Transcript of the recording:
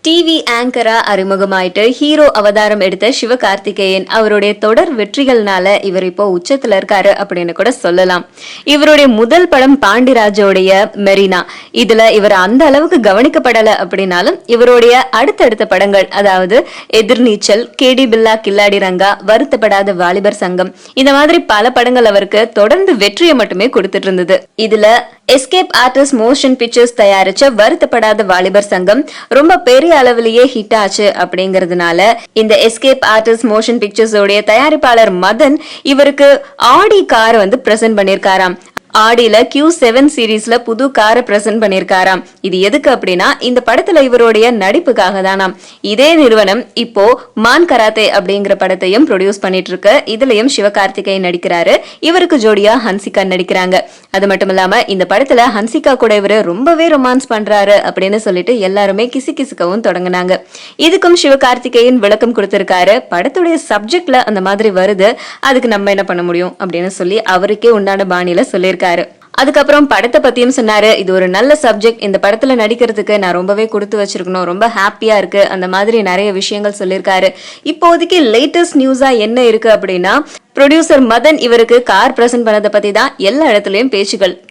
TV ஆங்கரா அறிமுகமாயிட்டு hero அவதாரம் எடுத்த சிவகார்த்திகேயன் அவருடைய தொடர் வெற்றிகள்னால இவர் இப்போ உச்சத்துல இருக்காரு அப்படின்னு கூட சொல்லலாம். இவருடைய முதல் படம் பாண்டிராஜோடைய மெரினா. இதுல இவர் அந்த அளவுக்கு கவனிக்கப்படல அப்படின்னாலும் இவருடைய அடுத்தடுத்த படங்கள், அதாவது எதிர்நீச்சல், கேடி பில்லா கில்லாடி ரங்கா, வருத்தப்படாத வாலிபர் சங்கம், இந்த மாதிரி பல படங்கள் அவருக்கு தொடர்ந்து வெற்றியை மட்டுமே கொடுத்துட்டு இருந்தது. இதுல எஸ்கேப் ஆர்டிஸ்ட் மோஷன் பிக்சர்ஸ் தயாரிச்ச வருத்தப்படாத வாலிபர் சங்கம் ரொம்ப பெரிய அளவிலேயே ஹிட் ஆச்சு. அப்படிங்கறதுனால இந்த எஸ்கேப் ஆர்டிஸ்ட் மோஷன் பிக்சர்ஸ் உடைய தயாரிப்பாளர் மதன் இவருக்கு ஆடி கார் பிரசன்ட் பண்ணிருக்காராம். ஆடியில Q7 சீரீஸ்ல புது காரை பிரசன்ட் பண்ணிருக்காராம். இது எதுக்கு அப்படின்னா இந்த படத்துல இவருடைய நடிப்புக்காக தானாம். இதே நிறுவனம் இப்போ மான் கராத்தே அப்படிங்கிற படத்தையும் ப்ரொடியூஸ் பண்ணிட்டு இருக்கு. இதுலயும் சிவகார்த்திகேயன் நடிக்கிறாரு. இவருக்கு ஜோடியா ஹன்சிகா நடிக்கிறாங்க. அது மட்டும் இல்லாம இந்த படத்துல ஹன்சிகா கூட இவரு ரொம்பவே ரொமான்ஸ் பண்றாரு அப்படின்னு சொல்லிட்டு எல்லாருமே கிசுக்கவும் தொடங்கினாங்க. இதுக்கும் சிவகார்த்திகேயன் விளக்கம் கொடுத்திருக்காரு. படத்துடைய சப்ஜெக்ட்ல அந்த மாதிரி வருது, அதுக்கு நம்ம என்ன பண்ண முடியும் அப்படின்னு சொல்லி அவருக்கே உண்டான பாணியில சொல்லியிருக்காரு. அதுக்கப்புறம் படத்தை பத்தியும் சொன்னாரு. இது ஒரு நல்ல சப்ஜெக்ட், இந்த படத்துல நடிக்கிறதுக்கு நான் ரொம்பவே கொடுத்து வச்சிருக்கணும், ரொம்ப ஹாப்பியா இருக்கு, அந்த மாதிரி நிறைய விஷயங்கள் சொல்லியிருக்காரு. இப்போதைக்கு லேட்டஸ்ட் நியூஸா என்ன இருக்கு அப்படின்னா, ப்ரொடியூசர் மதன் இவருக்கு கார் பிரசன்ட் பண்ணதை பத்தி தான் எல்லா இடத்துலயும் பேச்சுகள்.